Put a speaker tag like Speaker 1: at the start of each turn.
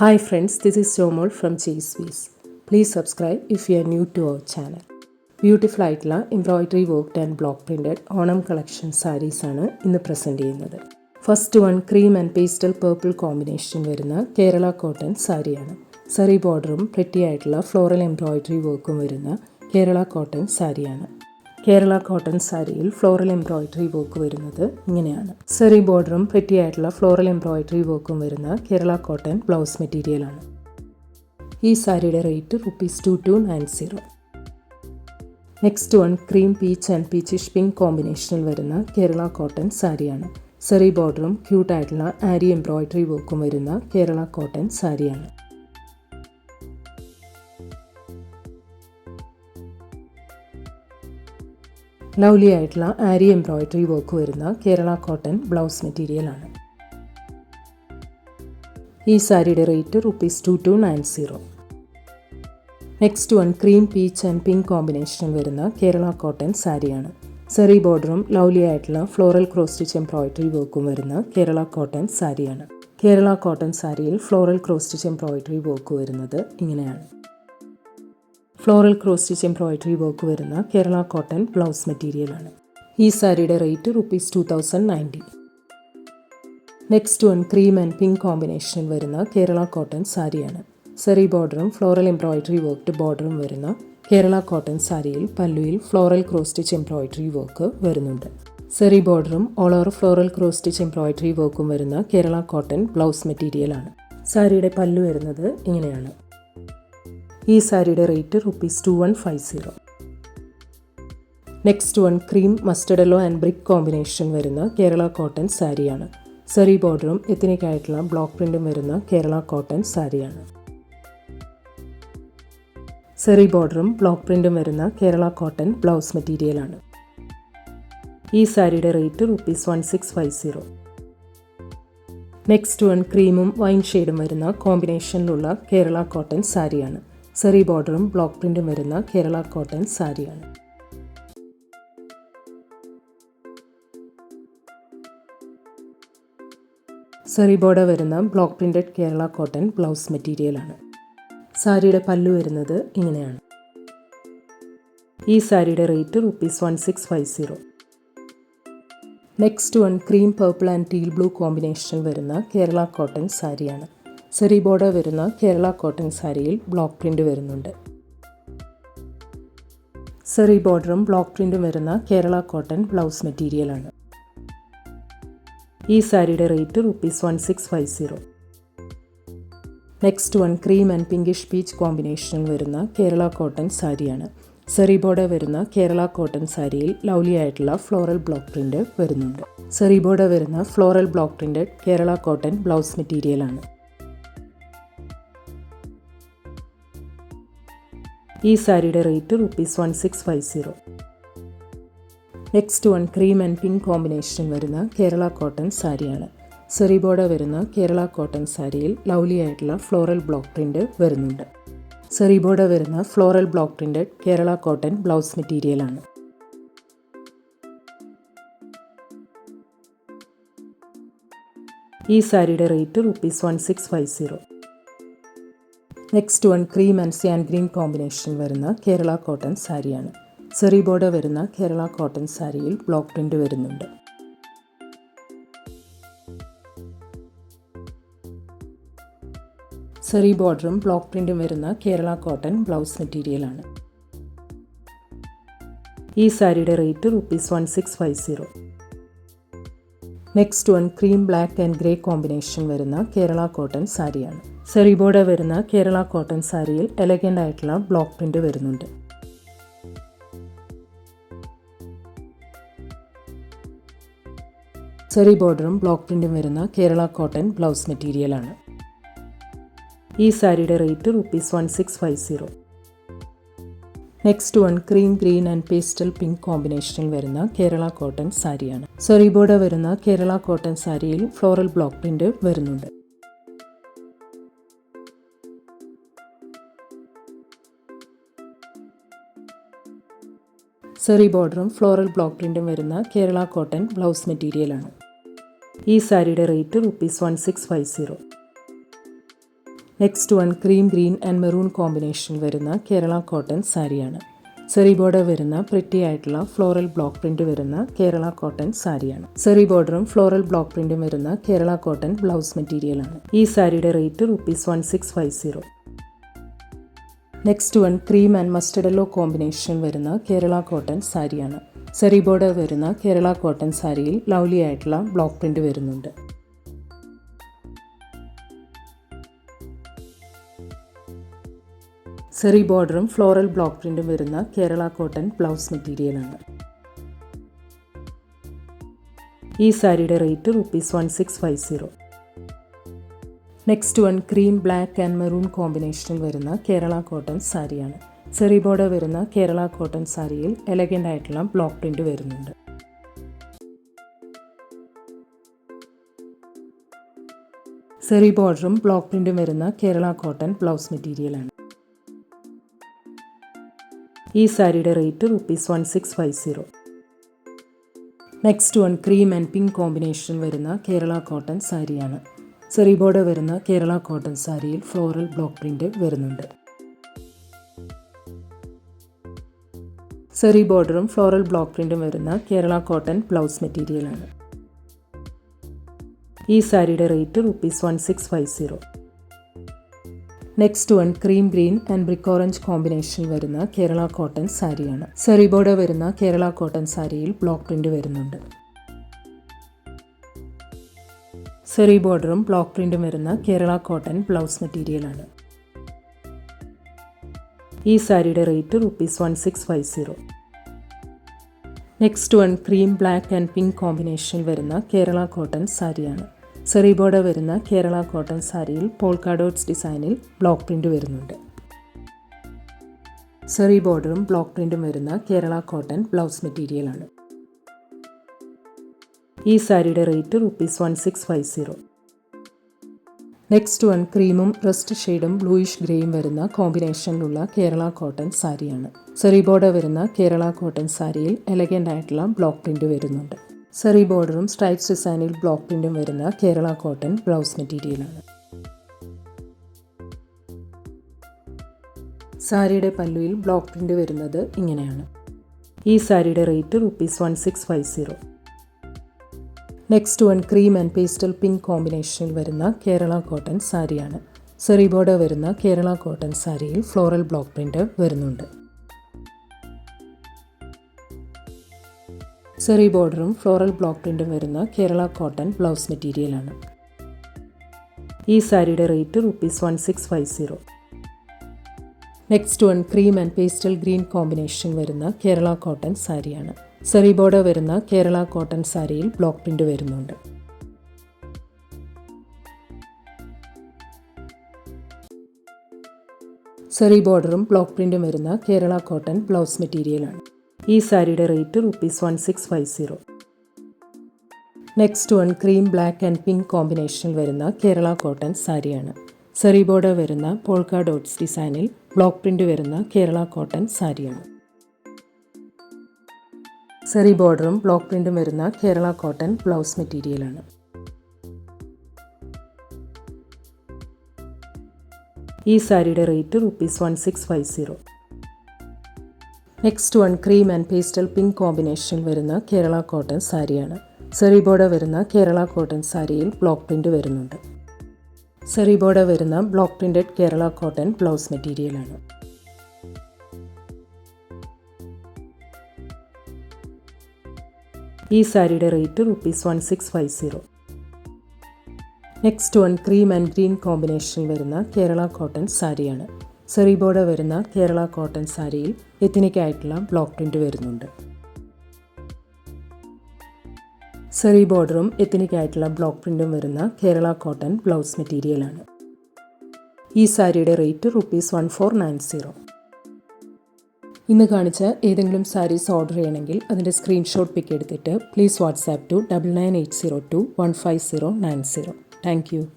Speaker 1: Hi friends, this is Somol from Cheeswees. Please subscribe if you are new to our channel. Beautiful ആയിട്ടുള്ള embroidery worked and block printed Onam collection സാരീസാണ് ഇന്ന് present ചെയ്യുന്നത്. First one cream and pastel purple combination വരുന്ന Kerala cotton സാരിയാണ്. സറി ബോർഡറും pretty ആയിട്ടുള്ള floral embroidery വർക്കും വരുന്ന കേരള കോട്ടൺ സാരിയാണ്. കേരള കോട്ടൺ സാരിയിൽ ഫ്ലോറൽ എംബ്രോയിഡറി വർക്ക് വരുന്നത് ഇങ്ങനെയാണ്. സറി ബോർഡറും പ്രിറ്റി ആയിട്ടുള്ള ഫ്ലോറൽ എംബ്രോയിഡറി വർക്കും വരുന്ന കേരള കോട്ടൺ ബ്ലൗസ് മെറ്റീരിയലാണ്. ഈ സാരിയുടെ rate ₹2290. Next one cream peach and peachish pink കോമ്പിനേഷനിൽ വരുന്ന കേരള കോട്ടൺ സാരിയാണ്. സറി ബോർഡറും ക്യൂട്ടായിട്ടുള്ള ആരി എംബ്രോയിഡറി വർക്കും വരുന്ന കേരള കോട്ടൺ സാരിയാണ്. ലവ്ലി ആയിട്ടുള്ള ആരി എംബ്രോയിഡറി വർക്ക് വരുന്ന കേരള കോട്ടൺ ബ്ലൗസ് മെറ്റീരിയലാണ്. ഈ സാരിയുടെ rate ₹2290. Next one cream peach and pink combination വരുന്ന കേരള കോട്ടൺ സാരിയാണ്. സറി ബോർഡറും ലവ്ലി ആയിട്ടുള്ള ഫ്ലോറൽ ക്രോസ് സ്റ്റിച്ച് എംബ്രോയിഡറി വർക്കും വരുന്ന കേരള കോട്ടൺ സാരിയാണ്. കേരള കോട്ടൺ സാരിയിൽ floral cross stitch embroidery work വരുന്നത് ഇങ്ങനെയാണ്. Floral cross stitch embroidery work വരുന്ന കേരള കോട്ടൺ ബ്ലൗസ് മെറ്റീരിയലാണ്. ഈ സാരിയുടെ rate ₹2090. Next one cream and pink കോമ്പിനേഷനിൽ വരുന്ന കേരള കോട്ടൺ സാരിയാണ്. സറി ബോർഡറും ഫ്ലോറൽ എംബ്രോയിഡറി വർക്ക്ഡ് ബോർഡറും വരുന്ന കേരള കോട്ടൺ സാരിയിൽ പല്ലുവിൽ floral cross stitch embroidery work വരുന്നുണ്ട്. സറി ബോർഡറും all over floral cross stitch embroidery വർക്കും വരുന്ന കേരള കോട്ടൺ ബ്ലൗസ് മെറ്റീരിയലാണ്. സാരിയുടെ പല്ലു വരുന്നത് ഇങ്ങനെയാണ്. ഈ സാരിയുടെ rate ₹2150. Next one cream mustard yellow and brick combination വരുന്ന കേരള കോട്ടൺ സാരിയാണ്. സറി ബോർഡറും എത്നിക് ആയിട്ടുള്ള ബ്ലോക്ക് പ്രിന്റും വരുന്ന കേരള കോട്ടൺ സാരിയാണ്. സറി ബോർഡറും ബ്ലോക്ക് പ്രിന്റും വരുന്ന കേരള കോട്ടൺ ബ്ലൗസ് മെറ്റീരിയലാണ്. ഈ സാരിയുടെ റേറ്റ് ₹1650. നെക്സ്റ്റ് വൺ ക്രീമും വൈൻ ഷെയ്ഡും വരുന്ന കോമ്പിനേഷനിലുള്ള കേരള കോട്ടൺ സാരിയാണ്. സറി ബോർഡറും ബ്ലോക്ക് പ്രിന്റും വരുന്ന കേരള കോട്ടൺ സാരിയാണ്. സറി ബോർഡർ വരുന്ന block printed Kerala cotton blouse മെറ്റീരിയലാണ്. സാരിയുടെ പല്ലു വരുന്നത് ഇങ്ങനെയാണ്. ഈ സാരിയുടെ rate ₹1650. Next one cream purple and teal blue combination വരുന്ന കേരള കോട്ടൺ സാരിയാണ്. സറി ബോർഡർ വരുന്ന കേരള കോട്ടൺ സാരിയിൽ ബ്ലോക്ക് പ്രിന്റ് വരുന്നുണ്ട്. സറി ബോർഡറും ബ്ലോക്ക് പ്രിന്റും വരുന്ന കേരള കോട്ടൺ ബ്ലൗസ് മെറ്റീരിയലാണ്. ഈ സാരിയുടെ rate ₹1650. Next one cream and pinkish peach കോമ്പിനേഷനിൽ വരുന്ന കേരള കോട്ടൺ സാരിയാണ്. സറി ബോർഡർ വരുന്ന കേരള കോട്ടൺ സാരിയിൽ ലവ്ലി ആയിട്ടുള്ള ഫ്ലോറൽ ബ്ലോക്ക് പ്രിന്റ് വരുന്നുണ്ട്. സറി ബോർഡർ വരുന്ന floral block printed Kerala cotton blouse മെറ്റീരിയലാണ്. ഈ സാരിയുടെ rate ₹1650. Next one cream and pink combination വരുന്ന കേരള കോട്ടൺ സാരിയാണ്. സറി ബോർഡർ വരുന്ന കേരള കോട്ടൺ സാരിയിൽ ലവ്ലി ആയിട്ടുള്ള ഫ്ലോറൽ ബ്ലോക്ക് പ്രിന്റ് വരുന്നുണ്ട്. സറി ബോർഡർ വരുന്ന floral block printed Kerala cotton blouse മെറ്റീരിയലാണ്. ഈ സാരിയുടെ rate ₹1650. Next one cream and cyan green combination വരുന്ന കേരള കോട്ടൺ സാരിയാണ്. സറി ബോർഡർ വരുന്ന കേരള കോട്ടൺ സാരിയിൽ ബ്ലോക്ക് പ്രിന്റ് വരുന്നുണ്ട്. സറി ബോർഡറും ബ്ലോക്ക് പ്രിന്റും വരുന്ന കേരള കോട്ടൺ ബ്ലൗസ് മെറ്റീരിയലാണ്. ഈ സാരിയുടെ rate ₹1650. Next one cream black and grey combination വരുന്ന കേരള കോട്ടൺ സാരിയാണ്. സറി ബോർഡർ വരുന്ന കേരള കോട്ടൺ സാരിയിൽ എലഗന്റ് ആയിട്ടുള്ള ബ്ലോക്ക് പ്രിന്റ് വരുന്നുണ്ട്. സറി ബോർഡറും ബ്ലോക്ക് പ്രിന്റും വരുന്ന കേരള കോട്ടൺ ബ്ലൗസ് മെറ്റീരിയലാണ്. ഈ സാരിയുടെ rate ₹1650. Next one cream green and pastel pink കോമ്പിനേഷനിൽ വരുന്ന കേരള കോട്ടൺ സാരിയാണ്. സറി ബോർഡർ വരുന്ന കേരള കോട്ടൺ സാരിയിൽ ഫ്ലോറൽ ബ്ലോക്ക് പ്രിന്റ് വരുന്നുണ്ട്. സറി ബോർഡറും ഫ്ലോറൽ ബ്ലോക്ക് പ്രിന്റും വരുന്ന കേരള കോട്ടൺ ബ്ലൗസ് മെറ്റീരിയലാണ്. ഈ സാരിയുടെ rate ₹1650. Next one cream green and maroon combination വരുന്ന കേരള കോട്ടൺ സാരിയാണ്. സെറി ബോർഡർ വരുന്ന പ്രിറ്റി ആയിട്ടുള്ള ഫ്ലോറൽ ബ്ലോക്ക് പ്രിന്റ് വരുന്ന കേരള കോട്ടൺ സാരിയാണ്. സെറി ബോർഡറും ഫ്ലോറൽ ബ്ലോക്ക് പ്രിന്റും വരുന്ന കേരള കോട്ടൺ ബ്ലൗസ് മെറ്റീരിയലാണ്. ഈ സാരിയുടെ rate ₹1650. Next one cream and mustard yellow combination വരുന്ന കേരള കോട്ടൺ സാരിയാണ്. സെറി ബോർഡർ വരുന്ന കേരള കോട്ടൺ സാരിയിൽ ലവ്ലി ആയിട്ടുള്ള ബ്ലോക്ക് പ്രിന്റ് വരുന്നുണ്ട്. സെറി ബോർഡറും ഫ്ലോറൽ ബ്ലോക്ക് പ്രിന്റും വരുന്ന കേരള കോട്ടൺ ബ്ലൗസ് മെറ്റീരിയലാണ്. ഈ സാരിയുടെ rate ₹1650. Next one cream black and maroon കോമ്പിനേഷനിൽ വരുന്ന കേരള കോട്ടൺ സാരിയാണ്. സെറി ബോർഡർ വരുന്ന കേരള കോട്ടൺ സാരിയിൽ എലഗൻ്റ് ആയിട്ടുള്ള ബ്ലോക്ക് പ്രിന്റ് വരുന്നുണ്ട്. സെറി ബോർഡറും ബ്ലോക്ക് പ്രിന്റും വരുന്ന കേരള കോട്ടൺ ബ്ലൗസ് മെറ്റീരിയലാണ്. ഈ സാരിയുടെ rate ₹1650. Next one cream and pink combination വരുന്ന കേരള കോട്ടൺ സാരിയാണ്. സെറി ബോർഡർ വരുന്ന കേരള കോട്ടൺ സാരിയിൽ ഫ്ലോറൽ ബ്ലോക്ക് പ്രിന്റ് വരുന്നുണ്ട്. സെറി ബോർഡറും ഫ്ലോറൽ ബ്ലോക്ക് പ്രിന്റും വരുന്ന കേരള കോട്ടൺ ബ്ലൗസ് മെറ്റീരിയലാണ്. ഈ സാരിയുടെ rate ₹1650. Next one cream green and brick orange കോമ്പിനേഷനിൽ വരുന്ന കേരള കോട്ടൺ സാരിയാണ്. സെറി ബോർഡർ വരുന്ന കേരള കോട്ടൺ സാരിയിൽ ബ്ലോക്ക് പ്രിന്റ് വരുന്നുണ്ട്. സെറി ബോർഡറും ബ്ലോക്ക് പ്രിന്റും വരുന്ന കേരള കോട്ടൺ ബ്ലൗസ് മെറ്റീരിയലാണ്. ഈ സാരിയുടെ rate ₹1650. Next one cream black and pink കോമ്പിനേഷനിൽ വരുന്ന കേരള കോട്ടൺ സാരിയാണ്. സെറി ബോർഡർ വരുന്ന കേരള കോട്ടൺ സാരിയിൽ പോൾക്ക ഡോട്ട്സ് ഡിസൈനിൽ ബ്ലോക്ക് പ്രിന്റ് വരുന്നുണ്ട്. സെറി ബോർഡറും ബ്ലോക്ക് പ്രിന്റും വരുന്ന കേരള കോട്ടൺ ബ്ലൗസ് മെറ്റീരിയലാണ്. ഈ സാരിയുടെ റേറ്റ് ₹1650. നെക്സ്റ്റ് വൺ ക്രീമും റസ്റ്റ് ഷെയ്ഡും ബ്ലൂയിഷ് ഗ്രേയും വരുന്ന കോമ്പിനേഷനിലുള്ള കേരള കോട്ടൺ സാരിയാണ്. സെറി ബോർഡർ വരുന്ന കേരള കോട്ടൺ സാരിയിൽ എലഗൻ്റ് ആയിട്ടുള്ള ബ്ലോക്ക് പ്രിന്റ് വരുന്നുണ്ട്. സെറി ബോർഡറും സ്ട്രൈപ്സ് ഡിസൈനിൽ ബ്ലോക്ക് പ്രിന്റും വരുന്ന കേരള കോട്ടൺ ബ്ലൗസ് മെറ്റീരിയലാണ്. സാരിയുടെ പല്ലുവിൽ ബ്ലോക്ക് പ്രിന്റ് വരുന്നത് ഇങ്ങനെയാണ്. ഈ സാരിയുടെ rate ₹1650. Next one cream and pastel pink കോമ്പിനേഷനിൽ വരുന്ന കേരള കോട്ടൺ സാരിയാണ്. സെറി ബോർഡർ വരുന്ന കേരള കോട്ടൺ സാരിയിൽ ഫ്ലോറൽ ബ്ലോക്ക് പ്രിന്റ് വരുന്നുണ്ട്. സെറി ബോർഡറും ഫ്ലോറൽ ബ്ലോക്ക് പ്രിന്റും വരുന്ന കേരള കോട്ടൺ ബ്ലൗസ് മെറ്റീരിയലാണ്. ഈ സാരിയുടെ rate ₹1650. Next one cream and pastel green combination വരുന്ന കേരള കോട്ടൺ സാരിയാണ്. സെറി ബോർഡർ വരുന്ന കേരള കോട്ടൺ സാരിയിൽ ബ്ലോക്ക് പ്രിന്റ് വരുന്നുണ്ട്. സെറി ബോർഡറും ബ്ലോക്ക് പ്രിന്റും വരുന്ന കേരള കോട്ടൺ ബ്ലൗസ് മെറ്റീരിയലാണ്. ഈ സാരിയുടെ rate ₹1650. Next one cream black and pink കോമ്പിനേഷനിൽ വരുന്ന കേരള കോട്ടൺ സാരിയാണ്. സെറി ബോർഡർ വരുന്ന പോൾക്ക ഡോട്ട്സ് ഡിസൈനിൽ ബ്ലോക്ക് പ്രിന്റ് വരുന്ന കേരള കോട്ടൺ സാരിയാണ്. സെറി ബോർഡറും ബ്ലോക്ക് പ്രിന്റും വരുന്ന കേരള കോട്ടൺ ബ്ലൗസ് മെറ്റീരിയലാണ്. ഈ സാരിയുടെ rate ₹1650. Next one cream and pastel pink combination വരുന്ന കേരള കോട്ടൺ സാരിയാണ്. സെറി ബോർഡർ വരുന്ന കേരള കോട്ടൺ സാരിയിൽ ബ്ലോക്ക് പ്രിന്റ് വരുന്നുണ്ട്. സെറി ബോർഡർ വരുന്ന block printed Kerala cotton blouse മെറ്റീരിയലാണ്. ഈ സാരിയുടെ rate ₹1650. Next one cream and green കോമ്പിനേഷനിൽ വരുന്ന കേരള കോട്ടൺ സാരിയാണ്. സെറി ബോർഡർ വരുന്ന കേരള കോട്ടൺ സാരിയിൽ എത്നിക് ആയിട്ടുള്ള ബ്ലോക്ക് പ്രിന്റ് വരുന്നുണ്ട്. സെറി ബോർഡറും എത്നിക് ആയിട്ടുള്ള ബ്ലോക്ക് പ്രിന്റും വരുന്ന കേരള കോട്ടൺ ബ്ലൗസ് മെറ്റീരിയലാണ്. ഈ സാരിയുടെ റേറ്റ് ₹1490. ഇന്ന് കാണിച്ച ഏതെങ്കിലും സാരീസ് ഓർഡർ ചെയ്യണമെങ്കിൽ അതിൻ്റെ സ്ക്രീൻഷോട്ട് പിക്ക് എടുത്തിട്ട് please WhatsApp to 9980215090. Thank U.